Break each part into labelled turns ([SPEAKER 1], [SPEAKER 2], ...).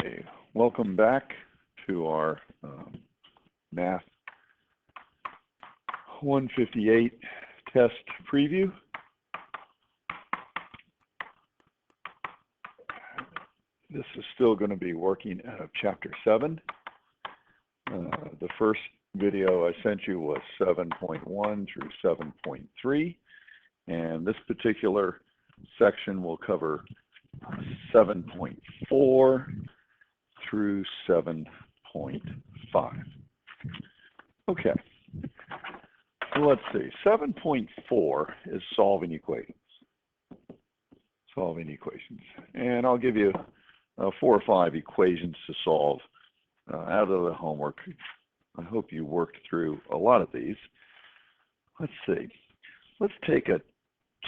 [SPEAKER 1] Okay, welcome back to our Math 158 test preview. This is still going to be working out of Chapter 7. The first video I sent you was 7.1 through 7.3, and this particular section will cover 7.4 through 7.5. Okay, so let's see. 7.4 is solving equations. And I'll give you 4 or 5 equations to solve out of the homework. I hope you worked through a lot of these. Let's see. Let's take a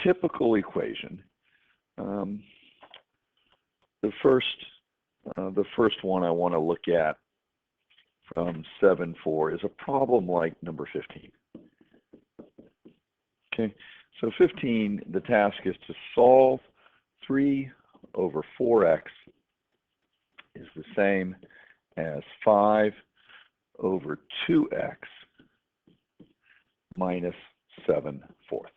[SPEAKER 1] typical equation. The first one I want to look at from 7.4 is a problem like number 15. Okay, so 15, the task is to solve 3 over 4x is the same as 5 over 2x minus 7/4.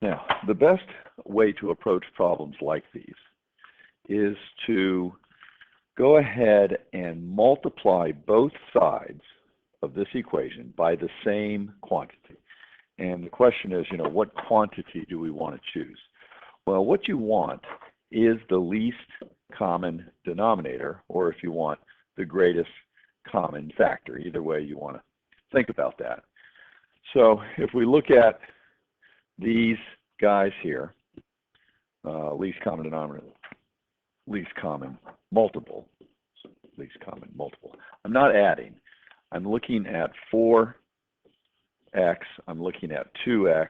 [SPEAKER 1] Now, the best way to approach problems like these is to go ahead and multiply both sides of this equation by the same quantity. And the question is, what quantity do we want to choose? Well, what you want is the least common denominator, or if you want, the greatest common factor. Either way you want to think about that. So if we look at these guys here, least common denominator, least common multiple. I'm not adding. I'm looking at 4x, I'm looking at 2x,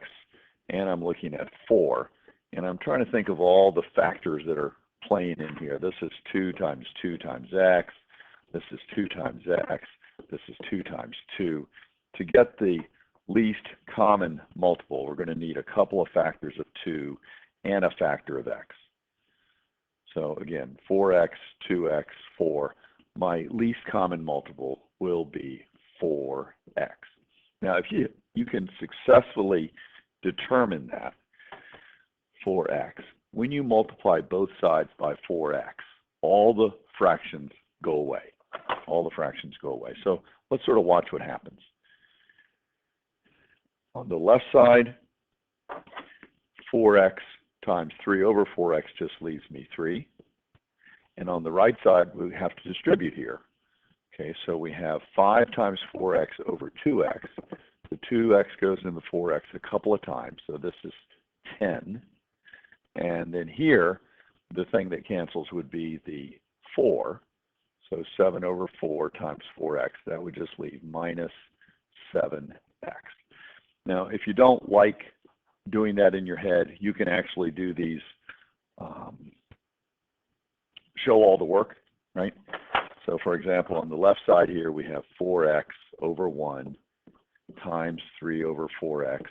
[SPEAKER 1] and I'm looking at 4. And I'm trying to think of all the factors that are playing in here. This is 2 times 2 times x. This is 2 times x. This is 2 times 2. To get the least common multiple, we're going to need a couple of factors of 2 and a factor of x. So again, 4x, 2x, 4. My least common multiple will be 4x. Now, if you can successfully determine that 4x, when you multiply both sides by 4x, all the fractions go away. So let's sort of watch what happens. On the left side, 4x times 3 over 4x just leaves me 3. And on the right side, we have to distribute here. Okay, so we have 5 times 4x over 2x. The 2x goes into 4x a couple of times, so this is 10. And then here, the thing that cancels would be the 4. So 7 over 4 times 4x, that would just leave minus 7x. Now, if you don't like doing that in your head, you can actually do these show all the work, right? So for example, on the left side here, we have 4x over 1 times 3 over 4x.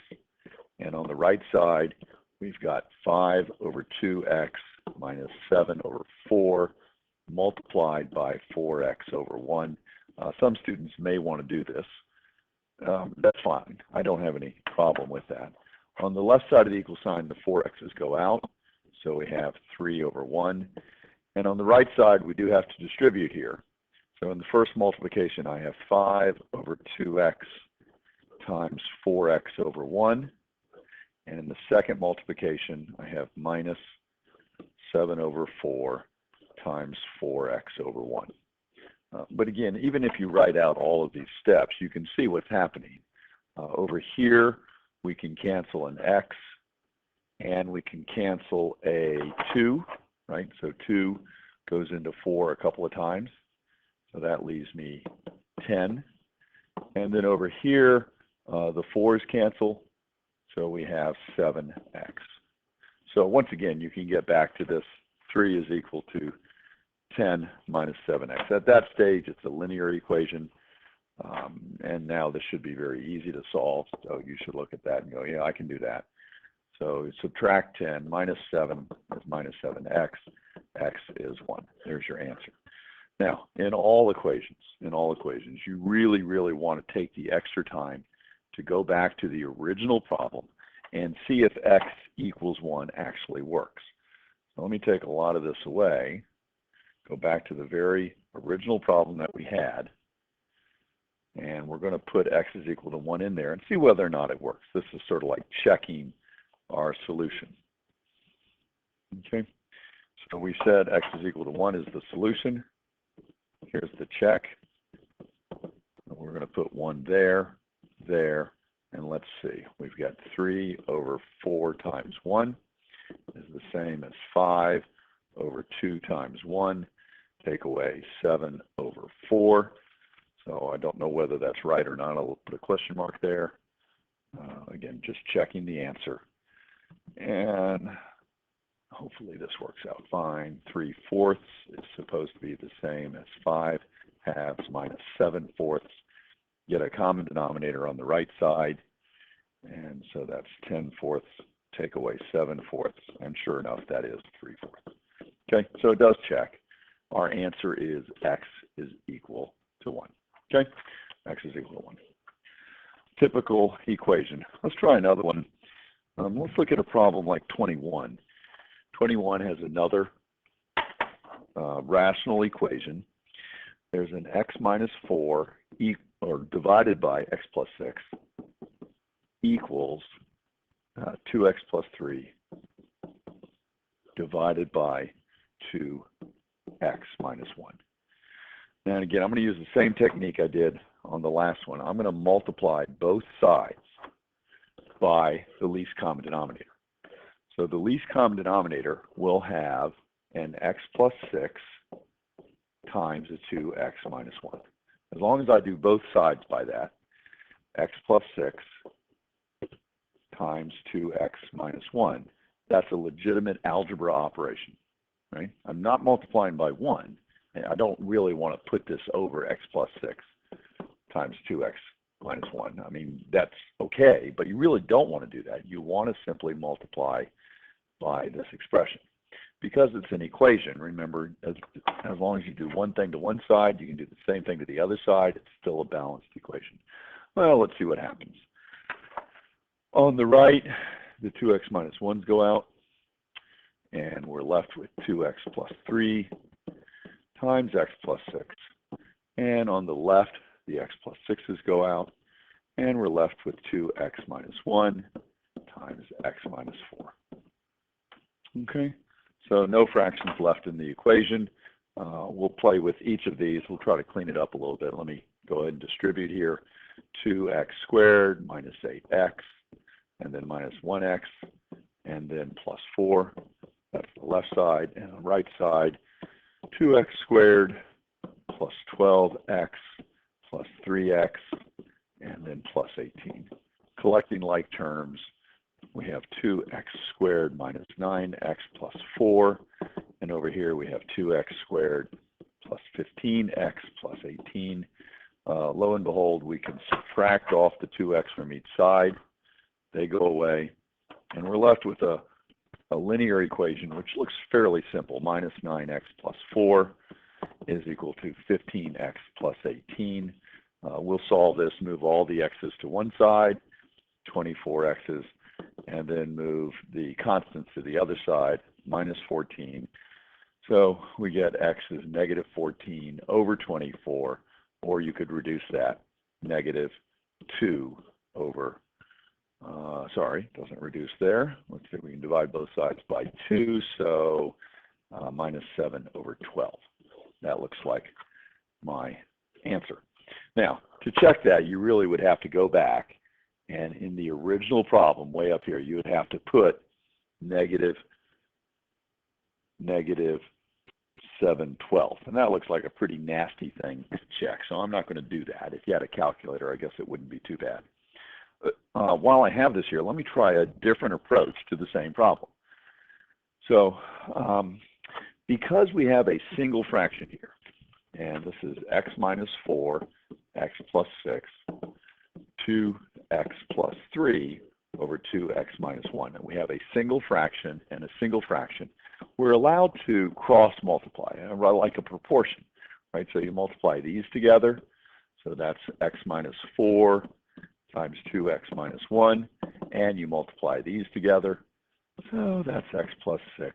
[SPEAKER 1] And on the right side, we've got 5 over 2x minus 7 over 4 multiplied by 4x over 1. Some students may want to do this. That's fine. I don't have any problem with that. On the left side of the equal sign, the 4x's go out. So we have 3 over 1. And on the right side, we do have to distribute here. So in the first multiplication, I have 5 over 2x times 4x over 1. And in the second multiplication, I have minus 7 over 4 times 4x over 1. But again, even if you write out all of these steps, you can see what's happening. Over here, we can cancel an x, and we can cancel a 2, right? So 2 goes into 4 a couple of times. So that leaves me 10. And then over here, the 4's cancel. So we have 7x. So once again, you can get back to this 3 is equal to 10 minus 7x. At that stage, it's a linear equation. And now this should be very easy to solve. So you should look at that and go, yeah, I can do that. So subtract 10 minus 7 is minus 7x. X is 1. There's your answer. Now, in all equations, you really, really want to take the extra time to go back to the original problem and see if x equals 1 actually works. So let me take a lot of this away, go back to the very original problem that we had, and we're going to put x is equal to 1 in there and see whether or not it works. This is sort of like checking our solution. Okay, so we said x is equal to 1 is the solution. Here's the check. We're going to put 1 there, there, and let's see. We've got 3 over 4 times 1 is the same as 5 over 2 times 1. Take away 7 over 4. So I don't know whether that's right or not. I'll put a question mark there. Again, just checking the answer. And hopefully this works out fine. 3/4 is supposed to be the same as 5 halves minus 7/4. Get a common denominator on the right side. And so that's 10/4. Take away 7/4. And sure enough, that is 3/4. Okay, so it does check. Our answer is x is equal to 1. Okay, x is equal to 1. Typical equation. Let's try another one. Let's look at a problem like 21. 21 has another rational equation. There's an x minus 4 or divided by x plus 6 equals 2x plus 3 divided by 2x minus 1. And again, I'm going to use the same technique I did on the last one. I'm going to multiply both sides by the least common denominator. So the least common denominator will have an x plus 6 times a 2x minus 1. As long as I do both sides by that, x plus 6 times 2x minus 1, that's a legitimate algebra operation, right? I'm not multiplying by 1. I don't really want to put this over x plus 6 times 2x minus 1. I mean, that's okay, but you really don't want to do that. You want to simply multiply by this expression. Because it's an equation, remember, as long as you do one thing to one side, you can do the same thing to the other side. It's still a balanced equation. Well, let's see what happens. On the right, the 2x minus 1s go out, and we're left with 2x plus 3 times x plus 6. And on the left, the x plus 6's go out, and we're left with 2x minus 1 times x minus 4. Okay, so no fractions left in the equation. We'll play with each of these. We'll try to clean it up a little bit. Let me go ahead and distribute here. 2x squared minus 8x, and then minus 1x, and then plus 4. That's the left side. And on the right side, 2x squared plus 12x plus 3x, and then plus 18. Collecting like terms, we have 2x squared minus 9x plus 4, and over here we have 2x squared plus 15x plus 18. Lo and behold, we can subtract off the 2x from each side. They go away, and we're left with a linear equation which looks fairly simple. Minus 9x plus 4 is equal to 15x plus 18. We'll solve this, move all the x's to one side, 24 x's, and then move the constants to the other side, minus 14. So we get x is negative 14 over 24, or you could reduce that, negative 2 over, doesn't reduce there. Let's see if we can divide both sides by 2, so minus 7 over 12. That looks like my answer. Now, to check that, you really would have to go back, and in the original problem, way up here, you would have to put negative 7/12. And that looks like a pretty nasty thing to check, so I'm not going to do that. If you had a calculator, I guess it wouldn't be too bad. But while I have this here, let me try a different approach to the same problem. So because we have a single fraction here, and this is x minus 4, x plus 6, 2x plus 3 over 2x minus 1. And we have a single fraction and a single fraction. We're allowed to cross multiply, like a proportion. right? So you multiply these together. So that's x minus 4 times 2x minus 1, and you multiply these together. So that's x plus 6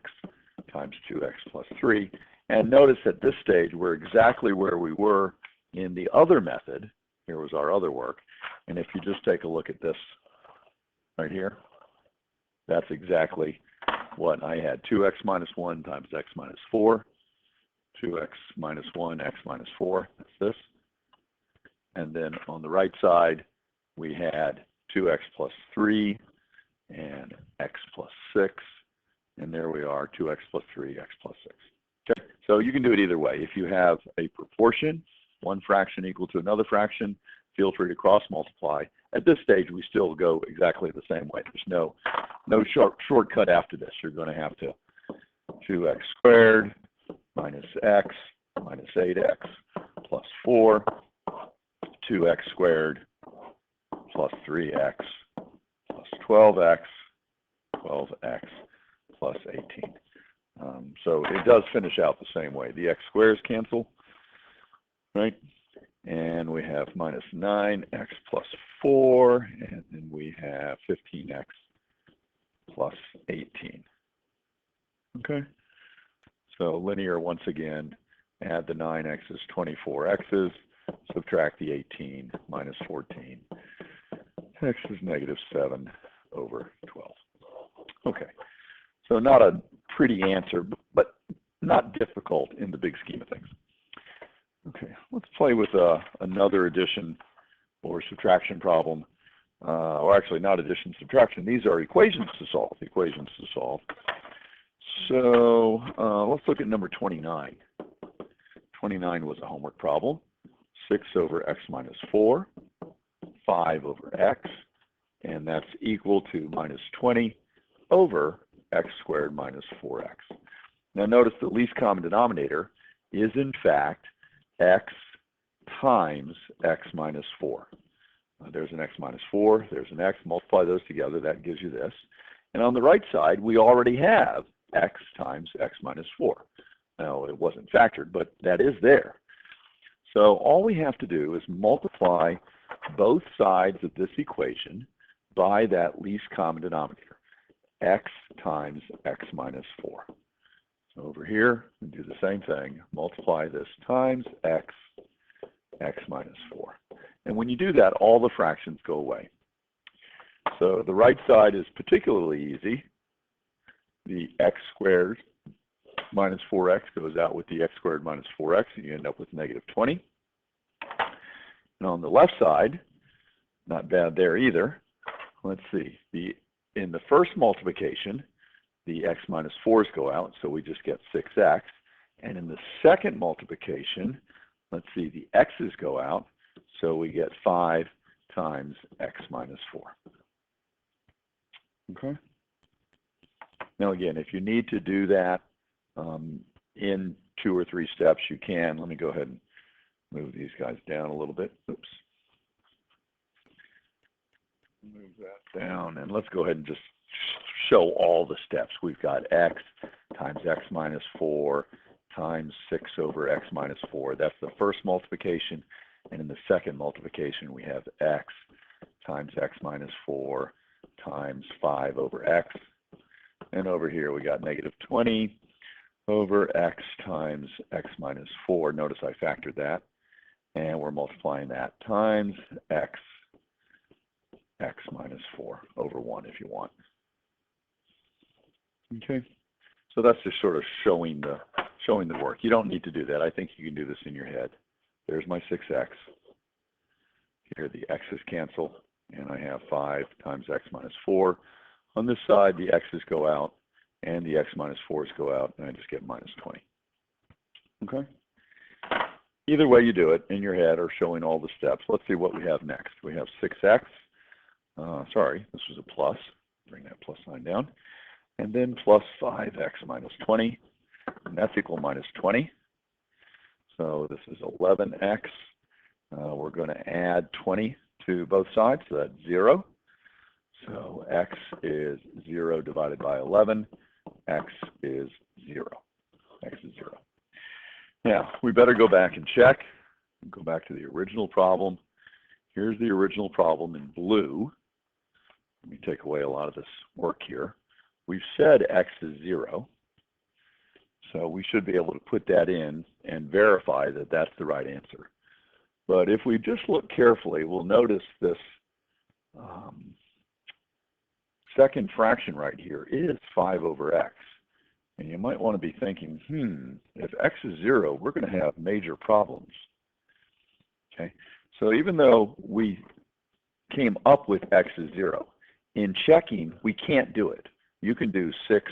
[SPEAKER 1] times 2x plus 3. And notice at this stage, we're exactly where we were in the other method. Here was our other work. And if you just take a look at this right here, that's exactly what I had. 2x minus 1 times x minus 4. 2x minus 1, x minus 4. That's this. And then on the right side, we had 2x plus 3 and x plus 6. And there we are, 2x plus 3, x plus 6. Okay, so you can do it either way. If you have a proportion, one fraction equal to another fraction, feel free to cross multiply. At this stage, we still go exactly the same way. There's no shortcut after this. You're going to have to 2x squared minus x minus 8x plus 4, 2x squared plus 3x plus 12x, 12x plus 18. So it does finish out the same way. The x squares cancel, right? And we have minus 9x plus 4, and then we have 15x plus 18. Okay? So linear, once again, add the 9x's, 24x's, subtract the 18 minus 14. X is negative 7 over 12. Okay, so not a pretty answer, but not difficult in the big scheme of things. Okay, let's play with another addition or subtraction problem. Or actually not addition, subtraction. These are equations to solve, So let's look at number 29. 29 was a homework problem. 6 over x minus 4, 5 over x, and that's equal to minus 20 over x squared minus 4x. Now notice the least common denominator is in fact x times x minus 4. There's an x minus 4, there's an x, multiply those together, that gives you this. And on the right side, we already have x times x minus 4. Now, it wasn't factored, but that is there. So all we have to do is multiply both sides of this equation by that least common denominator, x times x minus 4. So over here, we do the same thing. Multiply this times x, x minus 4. And when you do that, all the fractions go away. So the right side is particularly easy. The x squared minus 4x goes out with the x squared minus 4x, and you end up with negative 20. And on the left side, not bad there either. Let's see. In the first multiplication, the x minus 4's go out, so we just get 6x. And in the second multiplication, let's see, the x's go out, so we get 5 times x minus 4. Okay? Now again, if you need to do that in 2 or 3 steps, you can. Let me go ahead and move these guys down a little bit. Oops. Move that down, and let's go ahead and just show all the steps. We've got x times x minus 4 times 6 over x minus 4. That's the first multiplication. And in the second multiplication, we have x times x minus 4 times 5 over x. And over here, we got negative 20 over x times x minus 4. Notice I factored that. And we're multiplying that times x minus 4 over 1 if you want. Okay, so that's just sort of showing the work. You don't need to do that. I think you can do this in your head. There's my 6x. Here the x's cancel, and I have 5 times x minus 4. On this side, the x's go out, and the x minus 4's go out, and I just get minus 20. Okay? Either way you do it, in your head or showing all the steps. Let's see what we have next. We have 6x. Sorry, this was a plus. Bring that plus sign down. And then plus 5x minus 20, and that's equal minus 20. So this is 11x. We're going to add 20 to both sides, so that's 0. So x is 0 divided by 11. X is 0. X is 0. Now, we better go back and check. Go back to the original problem. Here's the original problem in blue. Let me take away a lot of this work here. We've said x is 0. So we should be able to put that in and verify that that's the right answer. But if we just look carefully, we'll notice this second fraction right here is 5 over x. And you might want to be thinking, if x is 0, we're going to have major problems. Okay, so even though we came up with x is 0, in checking, we can't do it. You can do 6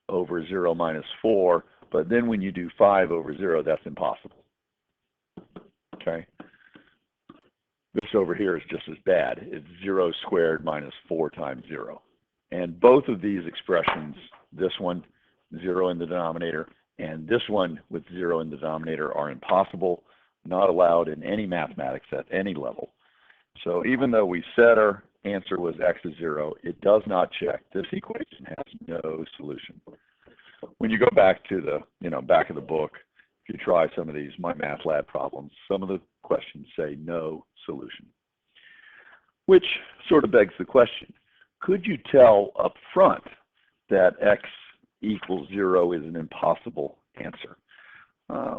[SPEAKER 1] over 0 minus 4, but then when you do 5 over 0, that's impossible. Okay, this over here is just as bad. It's 0 squared minus 4 times 0. And both of these expressions, this one, 0 in the denominator, and this one with 0 in the denominator, are impossible, not allowed in any mathematics at any level. So even though we said our answer was x is 0, it does not check. This equation has no solution. When you go back to the back of the book, if you try some of these My Math Lab problems, some of the questions say no solution. Which sort of begs the question, could you tell up front that x equals 0 is an impossible answer?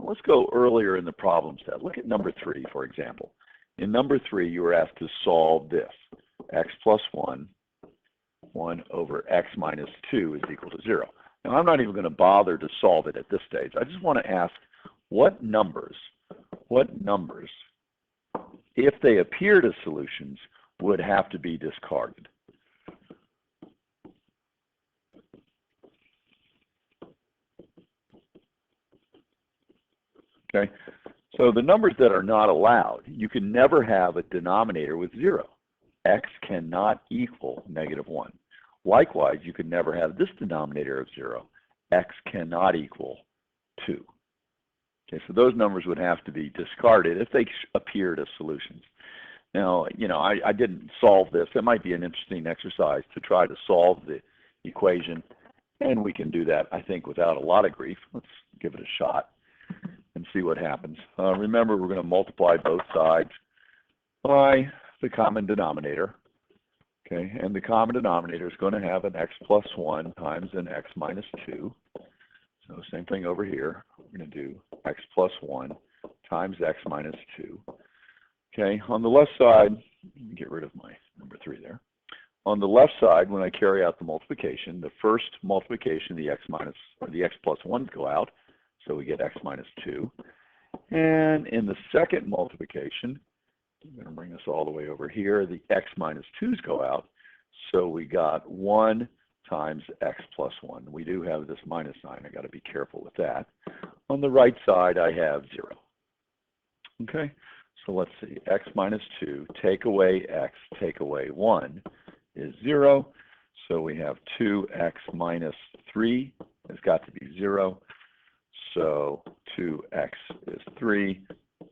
[SPEAKER 1] Let's go earlier in the problem set. Look at number 3, for example. In number 3, you were asked to solve this. X plus 1 over x minus 2 is equal to 0. Now, I'm not even going to bother to solve it at this stage. I just want to ask what numbers, if they appeared as solutions, would have to be discarded? Okay, so the numbers that are not allowed, you can never have a denominator with 0. X cannot equal -1. Likewise, you can never have this denominator of 0. X cannot equal 2. Okay, so those numbers would have to be discarded if they appeared as solutions. Now, I didn't solve this. It might be an interesting exercise to try to solve the equation, and we can do that, I think, without a lot of grief. Let's give it a shot and see what happens. Remember, we're going to multiply both sides by the common denominator. Okay, and the common denominator is going to have an x plus 1 times an x minus 2. So same thing over here. We're going to do x plus 1 times x minus 2. Okay, on the left side, let me get rid of my number 3 there. On the left side, when I carry out the multiplication, the first multiplication, the x plus 1s go out, so we get x minus 2. And in the second multiplication, I'm going to bring this all the way over here, the x minus 2's go out, so we got 1 times x plus 1. We do have this minus sign. I got to be careful with that. On the right side, I have 0. Okay, so let's see. X minus 2, take away x, take away 1 is 0. So we have 2x minus 3 has got to be 0. So 2x is 3,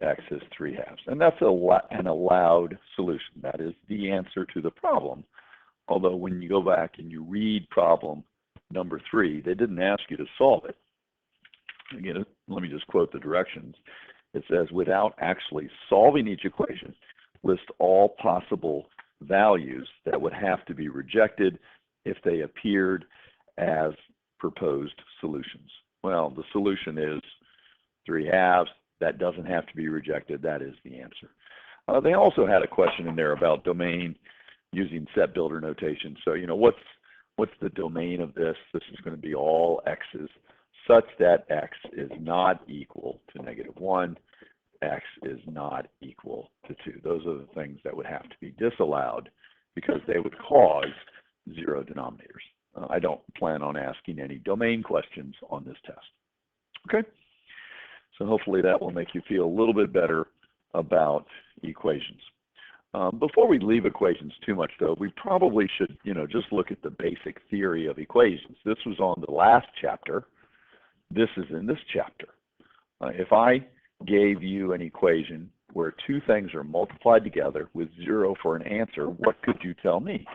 [SPEAKER 1] x is 3/2. And that's an allowed solution. That is the answer to the problem. Although when you go back and you read problem number 3, they didn't ask you to solve it. Again, let me just quote the directions. It says, without actually solving each equation, list all possible values that would have to be rejected if they appeared as proposed solutions. Well, the solution is 3/2. That doesn't have to be rejected. That is the answer. They also had a question in there about domain using set builder notation. So, what's the domain of this? This is going to be all x's such that x is not equal to -1, x is not equal to 2. Those are the things that would have to be disallowed because they would cause 0 denominators. I don't plan on asking any domain questions on this test. Okay, so hopefully that will make you feel a little bit better about equations. Before we leave equations too much, though, we probably should, just look at the basic theory of equations. This was on the last chapter. This is in this chapter. If I gave you an equation where two things are multiplied together with 0 for an answer, what could you tell me?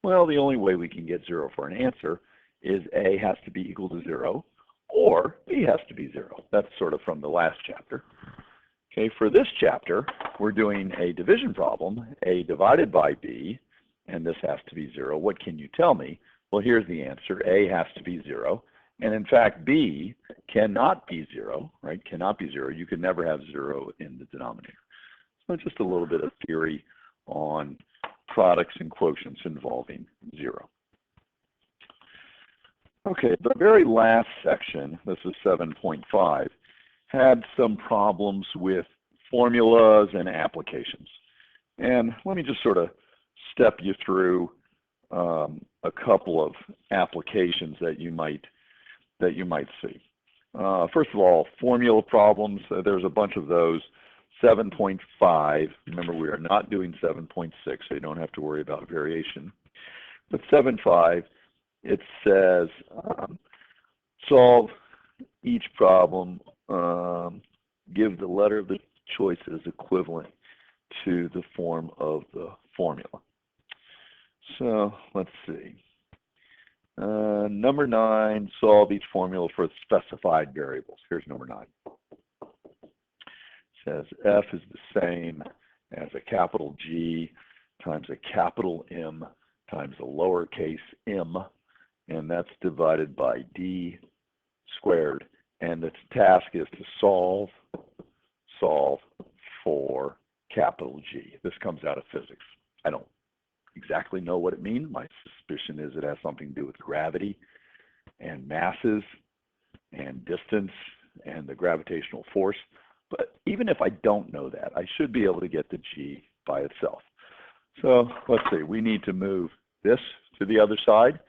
[SPEAKER 1] Well, the only way we can get 0 for an answer is A has to be equal to 0, or b has to be 0. That's sort of from the last chapter. Okay, for this chapter, we're doing a division problem, a divided by b, and this has to be 0. What can you tell me? Well, here's the answer. A has to be 0. And in fact, b cannot be 0, right? Cannot be 0. You can never have 0 in the denominator. So just a little bit of theory on products and quotients involving 0. Okay, the very last section, this is 7.5, had some problems with formulas and applications. And let me just sort of step you through a couple of applications that you might see. First of all, formula problems, there's a bunch of those. 7.5, remember we are not doing 7.6, so you don't have to worry about variation. But 7.5, it says solve each problem, give the letter of the choice as equivalent to the form of the formula. So let's see. Number 9, solve each formula for specified variables. Here's number 9. It says f is the same as a capital G times a capital M times a lowercase m, and that's divided by d squared. And its task is to solve for capital G. This comes out of physics. I don't exactly know what it means. My suspicion is it has something to do with gravity and masses and distance and the gravitational force. But even if I don't know that, I should be able to get the G by itself. So let's see, we need to move this to the other side,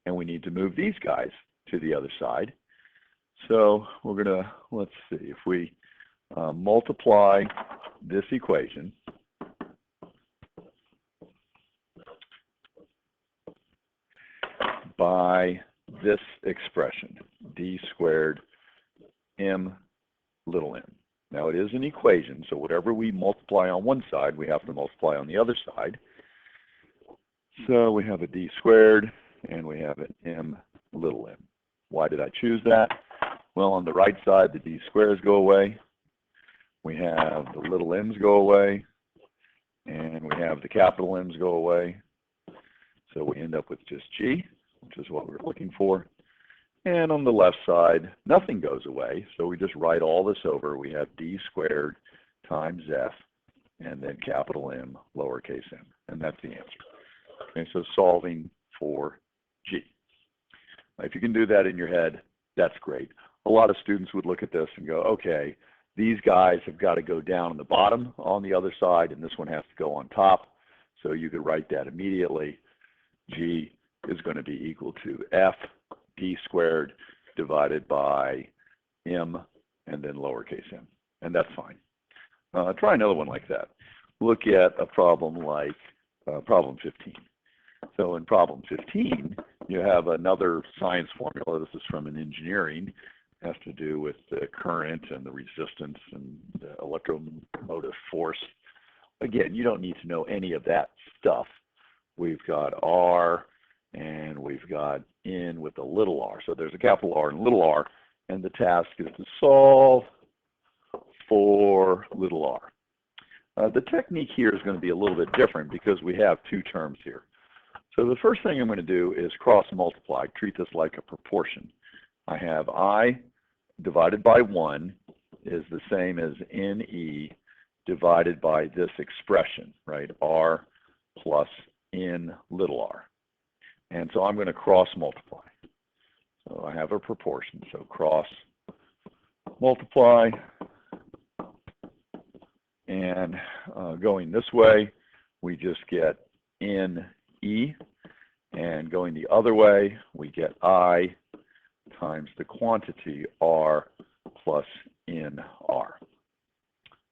[SPEAKER 1] and we need to move these guys to the other side. So we're going to, let's see, if we multiply this equation by this expression, d squared m little m. Now it is an equation, so whatever we multiply on one side, we have to multiply on the other side. So we have a d squared and we have an m little m. Why did I choose that? Well, on the right side, the d squares go away. We have the little m's go away, and we have the capital M's go away. So we end up with just g, which is what we're looking for. And on the left side, nothing goes away, so we just write all this over. We have d squared times f, and then capital M, lowercase m, and that's the answer. Okay, so solving for g. Now, if you can do that in your head, that's great. A lot of students would look at this and go, okay, these guys have got to go down on the bottom on the other side, and this one has to go on top. So you could write that immediately. G is going to be equal to f d squared divided by m and then lowercase m, and that's fine. Try another one like that. Look at a problem like problem 15. So in problem 15, you have another science formula. This is from an engineering. It has to do with the current and the resistance and the electromotive force. Again, you don't need to know any of that stuff. We've got R, and we've got N with a little r. So there's a capital R and little r, and the task is to solve for little r. The technique here is going to be a little bit different because we have two terms here. So the first thing I'm going to do is cross multiply, treat this like a proportion. I have I divided by 1 is the same as NE divided by this expression, right? R plus N little r. And so I'm going to cross multiply. So I have a proportion, so cross multiply. And going this way, we just get NE. And going the other way, we get I times the quantity R plus NR.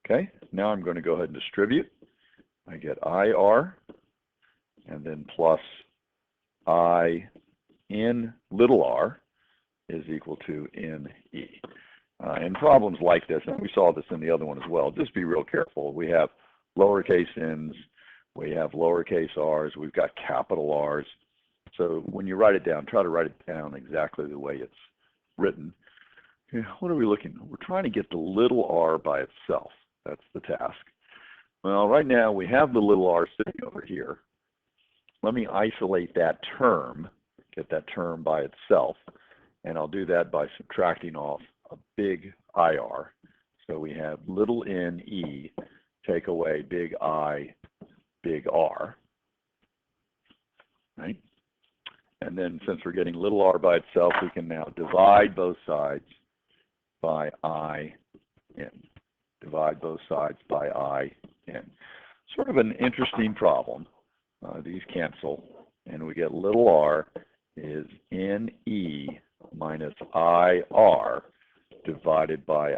[SPEAKER 1] Okay, now I'm going to go ahead and distribute. I get IR and then plus I in little r is equal to NE. In problems like this, and we saw this in the other one as well, just be real careful. We have lowercase n's, we have lowercase r's, we've got capital R's. So when you write it down, try to write it down exactly the way it's written. Okay, what are we looking at? We're trying to get the little r by itself. That's the task. Well, right now we have the little r sitting over here. Let me isolate that term, get that term by itself, and I'll do that by subtracting off a big IR. So we have little n e, take away big I, big R, right? And then since we're getting little r by itself, we can now divide both sides by I n. Divide both sides by I n. Sort of an interesting problem. These cancel, and we get little r is NE minus IR divided by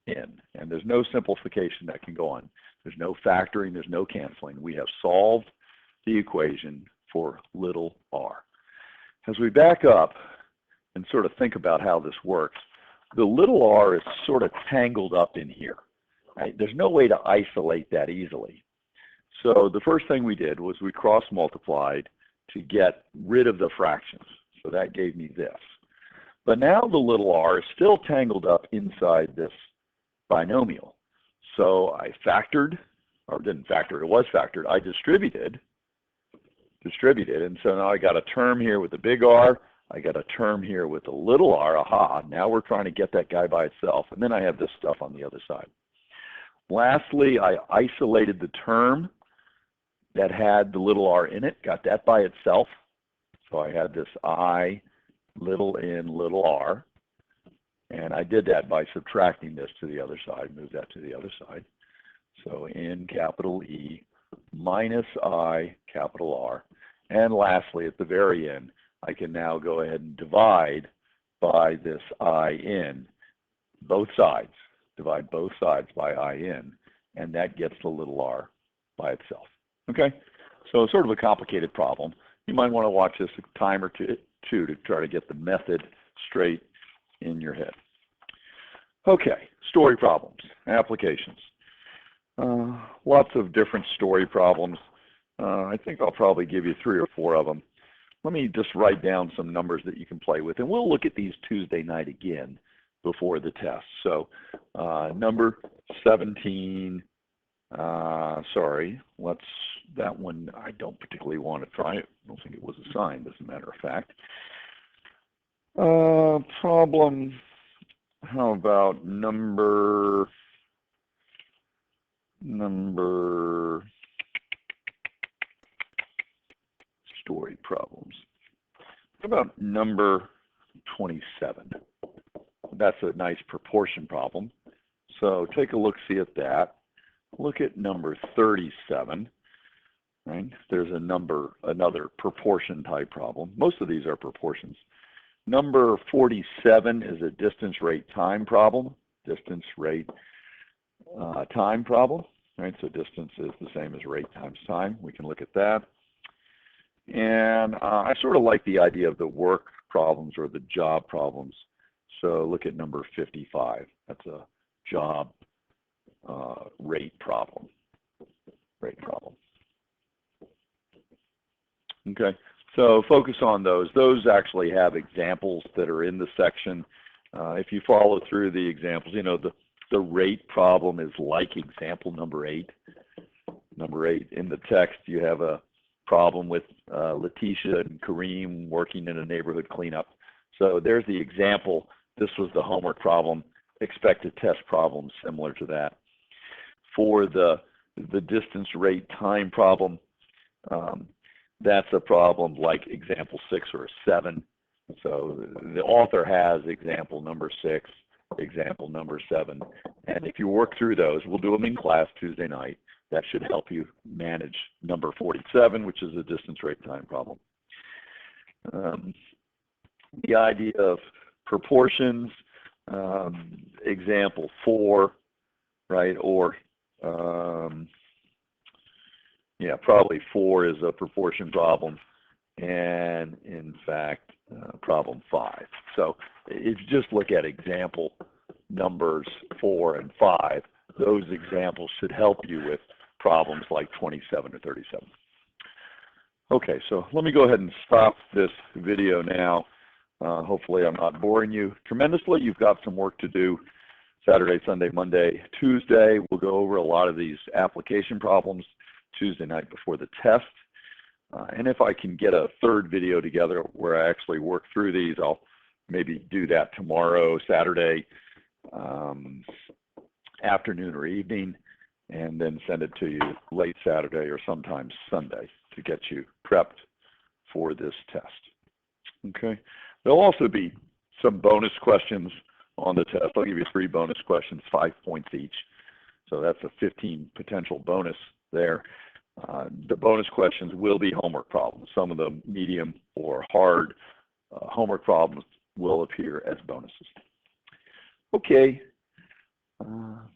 [SPEAKER 1] IN. And there's no simplification that can go on. There's no factoring, there's no canceling. We have solved the equation for little r. As we back up and sort of think about how this works, the little r is sort of tangled up in here. Right? There's no way to isolate that easily. So the first thing we did was we cross-multiplied to get rid of the fractions. So that gave me this. But now the little r is still tangled up inside this binomial. So I factored, or didn't factor, it was factored. I distributed, and so now I got a term here with a big R. I got a term here with a little r. Aha, now we're trying to get that guy by itself. And then I have this stuff on the other side. Lastly, I isolated the term that had the little r in it, got that by itself. So I had this I, little n, little r. And I did that by subtracting this to the other side, move that to the other side. So n capital E minus I capital R. And lastly, at the very end, I can now go ahead and divide by this IN, both sides. Divide both sides by IN, and that gets the little r by itself. Okay, so it's sort of a complicated problem. You might want to watch this a time or two to try to get the method straight in your head. Okay, story problems, applications. Lots of different story problems. I think I'll probably give you 3 or 4 of them. Let me just write down some numbers that you can play with, and we'll look at these Tuesday night again before the test. So number 17, sorry, that one I don't particularly want to try. I don't think it was assigned, as a matter of fact. Problem, how about number story problems. How about number 27? That's a nice proportion problem. So take a look-see at that. Look at number 37. Right? There's another proportion type problem. Most of these are proportions. Number 47 is a distance rate time problem. Distance rate time problem. Right? So distance is the same as rate times time. We can look at that. And I sort of like the idea of the work problems or the job problems. So look at number 55. That's a job rate problem. Rate problem. Okay, so focus on those. Those actually have examples that are in the section. If you follow through the examples, you know, the rate problem is like example number 8. Number 8, in the text, you have a problem with Letitia and Kareem working in a neighborhood cleanup. So there's the example. This was the homework problem. Expect a test problem similar to that. For the distance rate time problem, that's a problem like example 6 or 7. So the author has example number 6, example number 7. And if you work through those, we'll do them in class Tuesday night. That should help you manage number 47, which is a distance rate time problem. The idea of proportions, example 4, right? Or, yeah, probably 4 is a proportion problem. And in fact, problem 5. So if you just look at example numbers 4 and 5, those examples should help you with problems like 27 or 37. Okay, so let me go ahead and stop this video now. Hopefully I'm not boring you tremendously. You've got some work to do Saturday, Sunday, Monday, Tuesday. We'll go over a lot of these application problems Tuesday night before the test. And if I can get a third video together where I actually work through these, I'll maybe do that tomorrow, Saturday afternoon or evening, and then send it to you late Saturday or sometime Sunday to get you prepped for this test. Okay. There'll also be some bonus questions on the test. I'll give you 3 bonus questions, 5 points each. So that's a 15 potential bonus there. The bonus questions will be homework problems. Some of the medium or hard homework problems will appear as bonuses. Okay,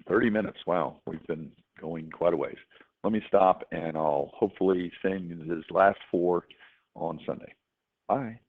[SPEAKER 1] 30 minutes. Wow, we've been going quite a ways. Let me stop, and I'll hopefully send you these last 4 on Sunday. Bye.